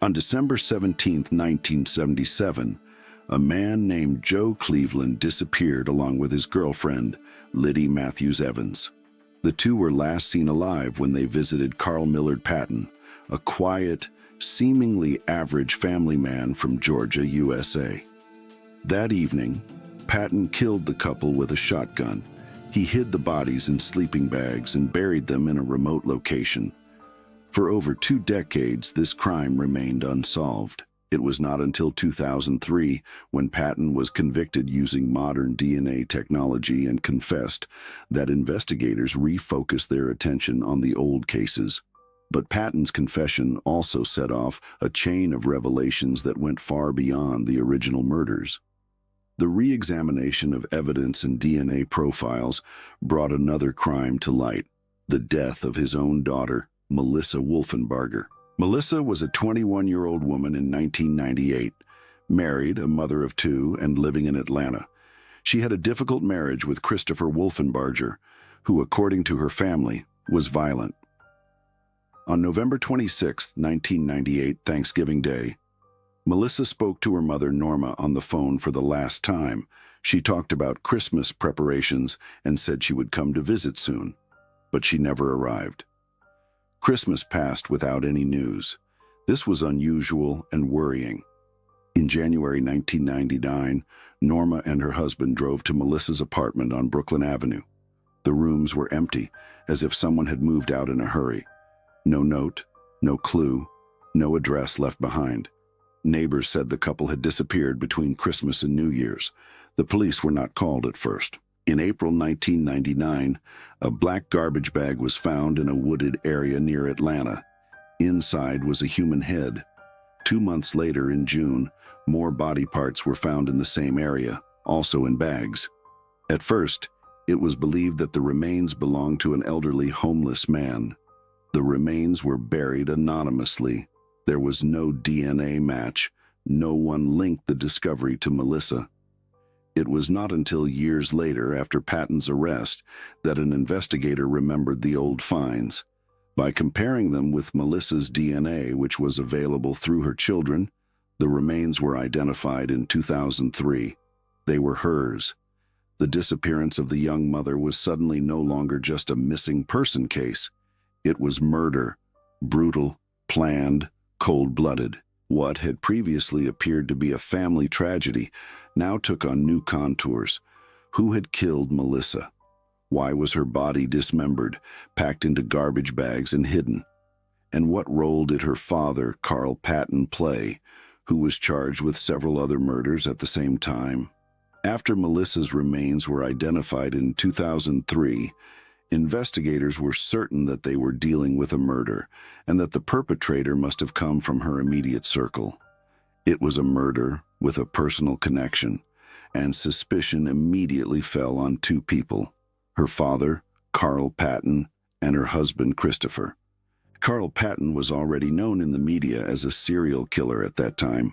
On December 17, 1977, a man named Joe Cleveland disappeared along with his girlfriend, Liddy Matthews Evans. The two were last seen alive when they visited Carl Millard Patton, a quiet, seemingly average family man from Georgia, USA. That evening, Patton killed the couple with a shotgun. He hid the bodies in sleeping bags and buried them in a remote location. For over 2 decades, this crime remained unsolved. It was not until 2003, when Patton was convicted using modern DNA technology and confessed, that investigators refocused their attention on the old cases. But Patton's confession also set off a chain of revelations that went far beyond the original murders. The re-examination of evidence and DNA profiles brought another crime to light: the death of his own daughter, Melissa Wolfenbarger. Melissa was a 21-year-old woman in 1998, married, a mother of 2, and living in Atlanta. She had a difficult marriage with Christopher Wolfenbarger, who, according to her family, was violent. On November 26, 1998, Thanksgiving Day, Melissa spoke to her mother, Norma, on the phone for the last time. She talked about Christmas preparations and said she would come to visit soon, but she never arrived. Christmas passed without any news. This was unusual and worrying. In January 1999, Norma and her husband drove to Melissa's apartment on Brooklyn Avenue. The rooms were empty, as if someone had moved out in a hurry. No note, no clue, no address left behind. Neighbors said the couple had disappeared between Christmas and New Year's. The police were not called at first. In April 1999, a black garbage bag was found in a wooded area near Atlanta. Inside was a human head. 2 months later, in June, more body parts were found in the same area, also in bags. At first, it was believed that the remains belonged to an elderly homeless man. The remains were buried anonymously. There was no DNA match. No one linked the discovery to Melissa. It was not until years later, after Patton's arrest, that an investigator remembered the old finds. By comparing them with Melissa's DNA, which was available through her children, the remains were identified in 2003. They were hers. The disappearance of the young mother was suddenly no longer just a missing person case. It was murder, brutal, planned, cold-blooded. What had previously appeared to be a family tragedy now took on new contours. Who had killed Melissa? Why was her body dismembered, packed into garbage bags and hidden? And what role did her father, Carl Patton, play, who was charged with several other murders at the same time? After Melissa's remains were identified in 2003, investigators were certain that they were dealing with a murder and that the perpetrator must have come from her immediate circle. It was a murder with a personal connection, and suspicion immediately fell on 2 people: her father, Carl Patton, and her husband, Christopher. Carl Patton was already known in the media as a serial killer at that time.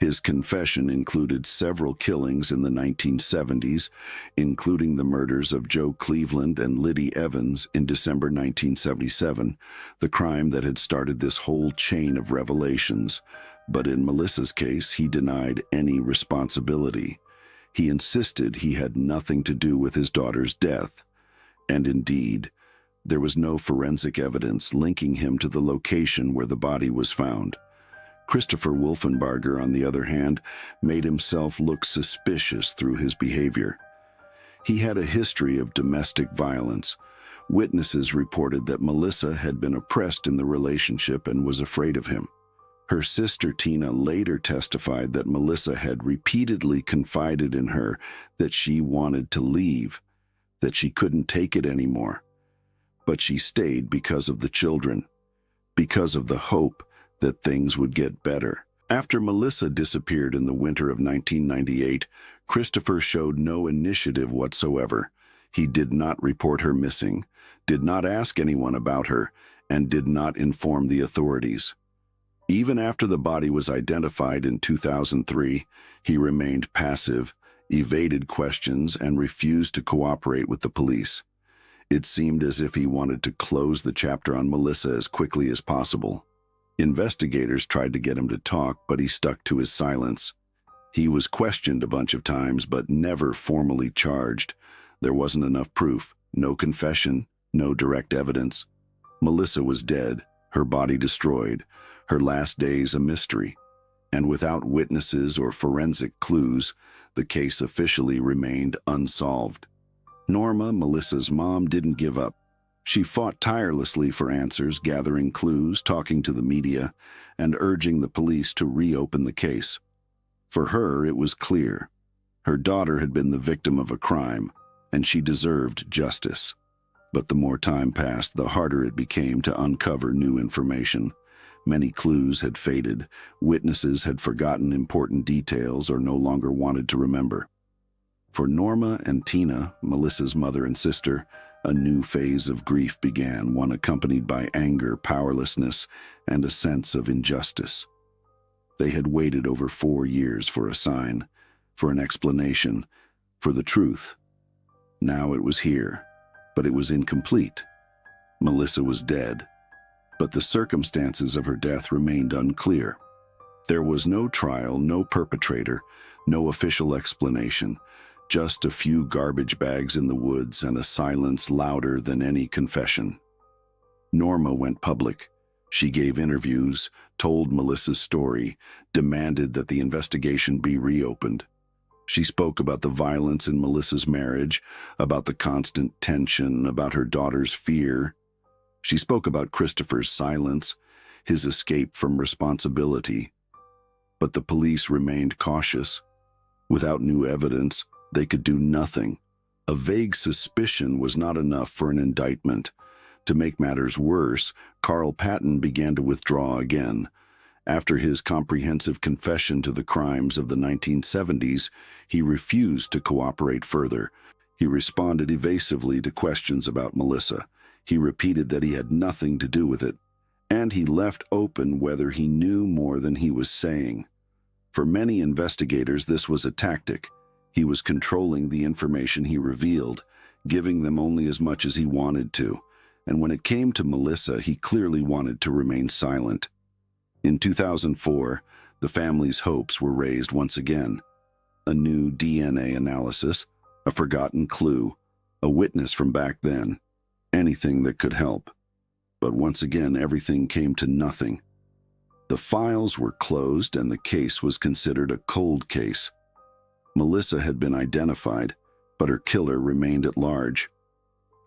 His confession included several killings in the 1970s, including the murders of Joe Cleveland and Liddy Evans in December 1977, the crime that had started this whole chain of revelations. But in Melissa's case, he denied any responsibility. He insisted he had nothing to do with his daughter's death. And indeed, there was no forensic evidence linking him to the location where the body was found. Christopher Wolfenbarger, on the other hand, made himself look suspicious through his behavior. He had a history of domestic violence. Witnesses reported that Melissa had been oppressed in the relationship and was afraid of him. Her sister Tina later testified that Melissa had repeatedly confided in her that she wanted to leave, that she couldn't take it anymore. But she stayed because of the children, because of the hope that things would get better. After Melissa disappeared in the winter of 1998, Christopher showed no initiative whatsoever. He did not report her missing, did not ask anyone about her, and did not inform the authorities. Even after the body was identified in 2003, he remained passive, evaded questions, and refused to cooperate with the police. It seemed as if he wanted to close the chapter on Melissa as quickly as possible. Investigators tried to get him to talk, but he stuck to his silence. He was questioned a bunch of times, but never formally charged. There wasn't enough proof, no confession, no direct evidence. Melissa was dead, her body destroyed, her last days a mystery. And without witnesses or forensic clues, the case officially remained unsolved. Norma, Melissa's mom, didn't give up. She fought tirelessly for answers, gathering clues, talking to the media, and urging the police to reopen the case. For her, it was clear. Her daughter had been the victim of a crime, and she deserved justice. But the more time passed, the harder it became to uncover new information. Many clues had faded, witnesses had forgotten important details or no longer wanted to remember. For Norma and Tina, Melissa's mother and sister, a new phase of grief began, one accompanied by anger, powerlessness, and a sense of injustice. They had waited over 4 years for a sign, for an explanation, for the truth. Now it was here, but it was incomplete. Melissa was dead, but the circumstances of her death remained unclear. There was no trial, no perpetrator, no official explanation, just a few garbage bags in the woods and a silence louder than any confession. Norma went public. She gave interviews, told Melissa's story, demanded that the investigation be reopened. She spoke about the violence in Melissa's marriage, about the constant tension, about her daughter's fear. She spoke about Christopher's silence, his escape from responsibility. But the police remained cautious. Without new evidence, they could do nothing. A vague suspicion was not enough for an indictment. To make matters worse, Carl Patton began to withdraw again. After his comprehensive confession to the crimes of the 1970s, he refused to cooperate further. He responded evasively to questions about Melissa. He repeated that he had nothing to do with it, and he left open whether he knew more than he was saying. For many investigators, this was a tactic. He was controlling the information he revealed, giving them only as much as he wanted to. And when it came to Melissa, he clearly wanted to remain silent. In 2004, the family's hopes were raised once again. A new DNA analysis, a forgotten clue, a witness from back then, anything that could help. But once again, everything came to nothing. The files were closed and the case was considered a cold case. Melissa had been identified, but her killer remained at large.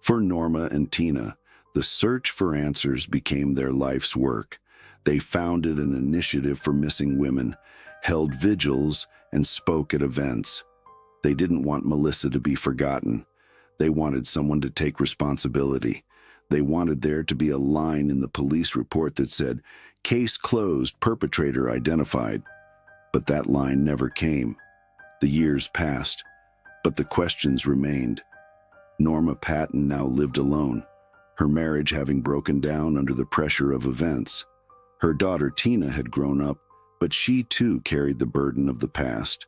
For Norma and Tina, the search for answers became their life's work. They founded an initiative for missing women, held vigils, and spoke at events. They didn't want Melissa to be forgotten. They wanted someone to take responsibility. They wanted there to be a line in the police report that said, "Case closed, perpetrator identified." But that line never came. The years passed, but the questions remained. Norma Patton now lived alone, her marriage having broken down under the pressure of events. Her daughter Tina had grown up, but she too carried the burden of the past.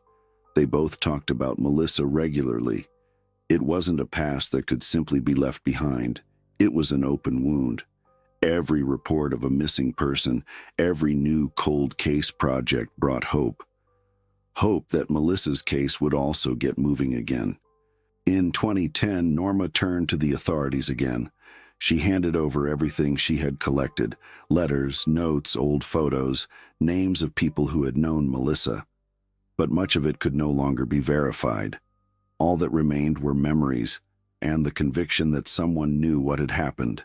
They both talked about Melissa regularly. It wasn't a past that could simply be left behind. It was an open wound. Every report of a missing person, every new cold case project brought hope. Hope that Melissa's case would also get moving again. In 2010, Norma turned to the authorities again. She handed over everything she had collected: letters, notes, old photos, names of people who had known Melissa. But much of it could no longer be verified. All that remained were memories and the conviction that someone knew what had happened.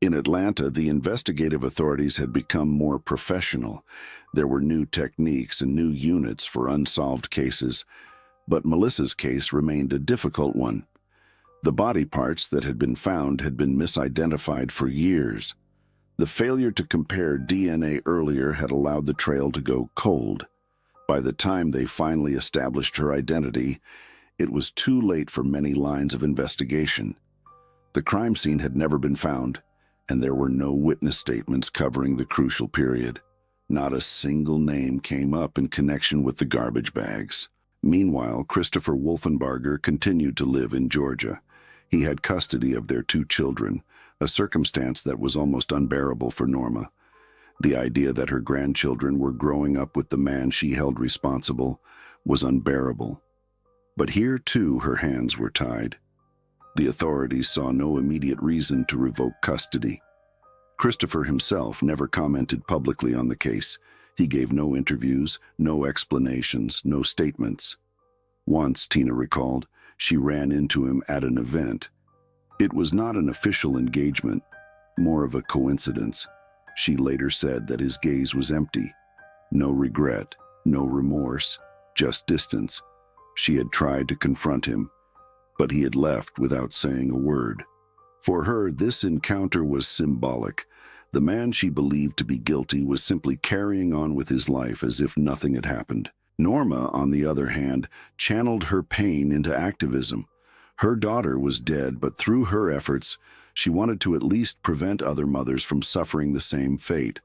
In Atlanta, the investigative authorities had become more professional. There were new techniques and new units for unsolved cases, but Melissa's case remained a difficult one. The body parts that had been found had been misidentified for years. The failure to compare DNA earlier had allowed the trail to go cold. By the time they finally established her identity, it was too late for many lines of investigation. The crime scene had never been found, and there were no witness statements covering the crucial period. Not a single name came up in connection with the garbage bags. Meanwhile, Christopher Wolfenbarger continued to live in Georgia. He had custody of their 2 children, a circumstance that was almost unbearable for Norma. The idea that her grandchildren were growing up with the man she held responsible was unbearable. But here, too, her hands were tied. The authorities saw no immediate reason to revoke custody. Christopher himself never commented publicly on the case. He gave no interviews, no explanations, no statements. Once, Tina recalled, she ran into him at an event. It was not an official engagement, more of a coincidence. She later said that his gaze was empty. No regret, no remorse, just distance. She had tried to confront him, but he had left without saying a word. For her, this encounter was symbolic. The man she believed to be guilty was simply carrying on with his life as if nothing had happened. Norma, on the other hand, channeled her pain into activism. Her daughter was dead, but through her efforts, she wanted to at least prevent other mothers from suffering the same fate.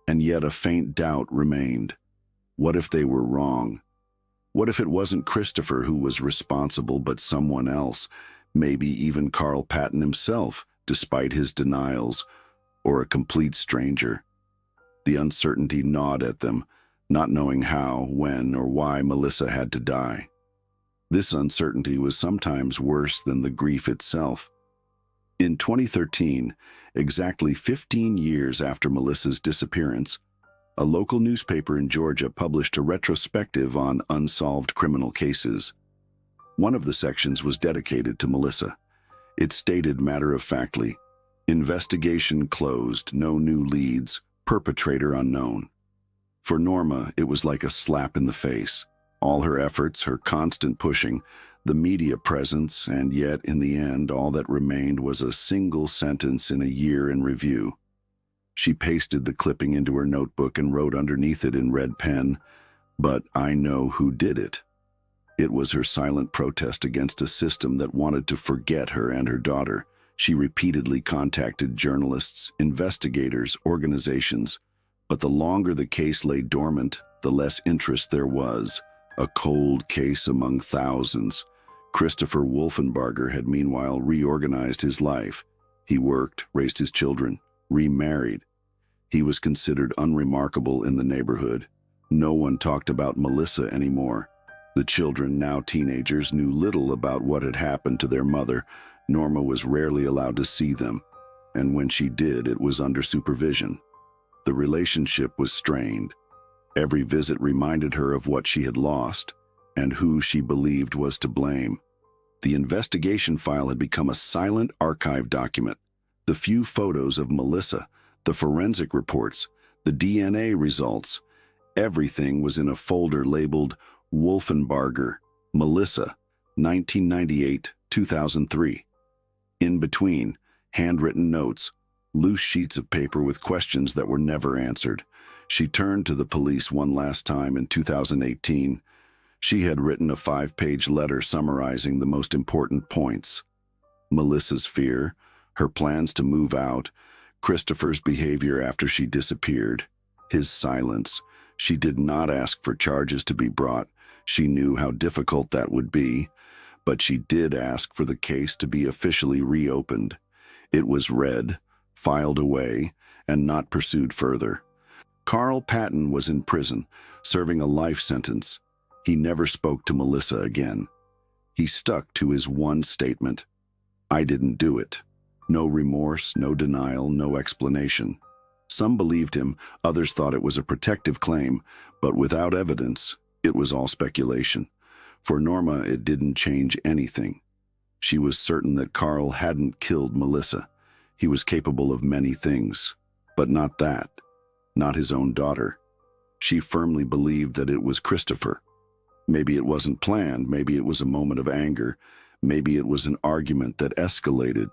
And yet a faint doubt remained. What if they were wrong? What if it wasn't Christopher who was responsible, but someone else, maybe even Carl Patton himself, despite his denials, or a complete stranger? The uncertainty gnawed at them, not knowing how, when, or why Melissa had to die. This uncertainty was sometimes worse than the grief itself. In 2013, exactly 15 years after Melissa's disappearance, a local newspaper in Georgia published a retrospective on unsolved criminal cases. One of the sections was dedicated to Melissa. It stated matter-of-factly, "Investigation closed, no new leads, perpetrator unknown." For Norma, it was like a slap in the face. All her efforts, her constant pushing, the media presence, and yet, in the end, all that remained was a single sentence in a year in review. She pasted the clipping into her notebook and wrote underneath it in red pen, "But I know who did it." It was her silent protest against a system that wanted to forget her and her daughter. She repeatedly contacted journalists, investigators, organizations, but the longer the case lay dormant, the less interest there was. A cold case among thousands. Christopher Wolfenbarger had meanwhile reorganized his life. He worked, raised his children, remarried. He was considered unremarkable in the neighborhood. No one talked about Melissa anymore. The children, now teenagers, knew little about what had happened to their mother. Norma was rarely allowed to see them, and when she did, it was under supervision. The relationship was strained. Every visit reminded her of what she had lost and who she believed was to blame. The investigation file had become a silent archive document. The few photos of Melissa, the forensic reports, the DNA results, everything was in a folder labeled Wolfenbarger, Melissa, 1998-2003. In between, handwritten notes, loose sheets of paper with questions that were never answered. She turned to the police one last time in 2018. She had written a 5-page letter summarizing the most important points. Melissa's fear, her plans to move out, Christopher's behavior after she disappeared, his silence. She did not ask for charges to be brought. She knew how difficult that would be, but she did ask for the case to be officially reopened. It was read, filed away, and not pursued further. Carl Patton was in prison, serving a life sentence. He never spoke to Melissa again. He stuck to his one statement: "I didn't do it." No remorse, no denial, no explanation. Some believed him, others thought it was a protective claim, but without evidence, it was all speculation. For Norma, it didn't change anything. She was certain that Carl hadn't killed Melissa. He was capable of many things, but not that. Not his own daughter. She firmly believed that it was Christopher. Maybe it wasn't planned, maybe it was a moment of anger, maybe it was an argument that escalated,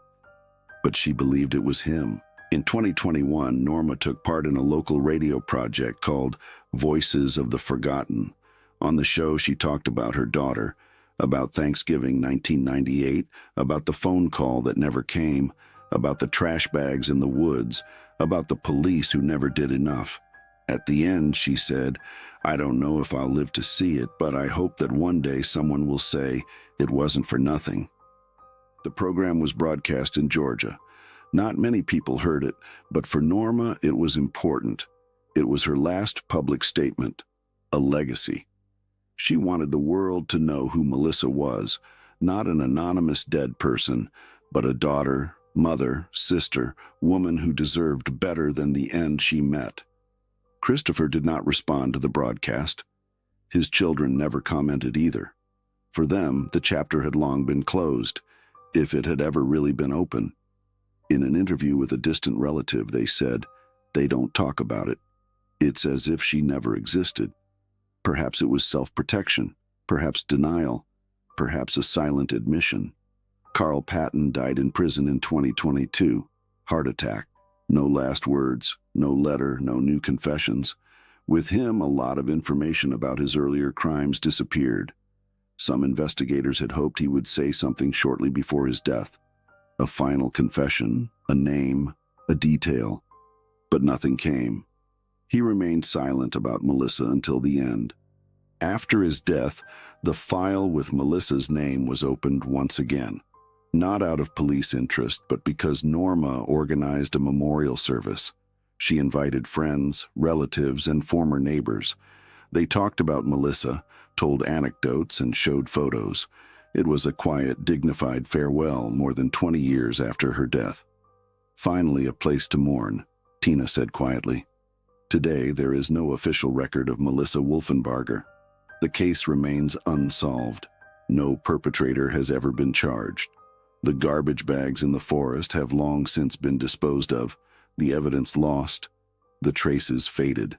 but she believed it was him. In 2021, Norma took part in a local radio project called Voices of the Forgotten. On the show, she talked about her daughter, about Thanksgiving 1998, about the phone call that never came, about the trash bags in the woods, about the police who never did enough. At the end, she said, "I don't know if I'll live to see it, but I hope that one day someone will say it wasn't for nothing." The program was broadcast in Georgia. Not many people heard it, but for Norma it was important. It was her last public statement, a legacy. She wanted the world to know who Melissa was, not an anonymous dead person, but a daughter, mother, sister, woman who deserved better than the end she met. Christopher did not respond to the broadcast. His children never commented either. For them, the chapter had long been closed, if it had ever really been open. In an interview with a distant relative, they said, "They don't talk about it. It's as if she never existed." Perhaps it was self-protection, perhaps denial, perhaps a silent admission. Carl Patton died in prison in 2022. Heart attack. No last words, no letter, no new confessions. With him, a lot of information about his earlier crimes disappeared. Some investigators had hoped he would say something shortly before his death. A final confession, a name, a detail. But nothing came. He remained silent about Melissa until the end. After his death, the file with Melissa's name was opened once again. Not out of police interest, but because Norma organized a memorial service. She invited friends, relatives, and former neighbors. They talked about Melissa, told anecdotes, and showed photos. It was a quiet, dignified farewell more than 20 years after her death. "Finally, a place to mourn," Tina said quietly. Today, there is no official record of Melissa Wolfenbarger. The case remains unsolved. No perpetrator has ever been charged. The garbage bags in the forest have long since been disposed of, the evidence lost, the traces faded.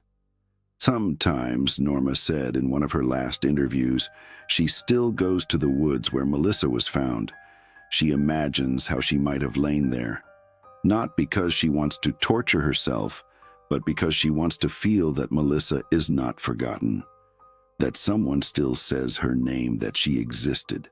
Sometimes, Norma said in one of her last interviews, she still goes to the woods where Melissa was found. She imagines how she might have lain there. Not because she wants to torture herself, but because she wants to feel that Melissa is not forgotten. That someone still says her name, that she existed.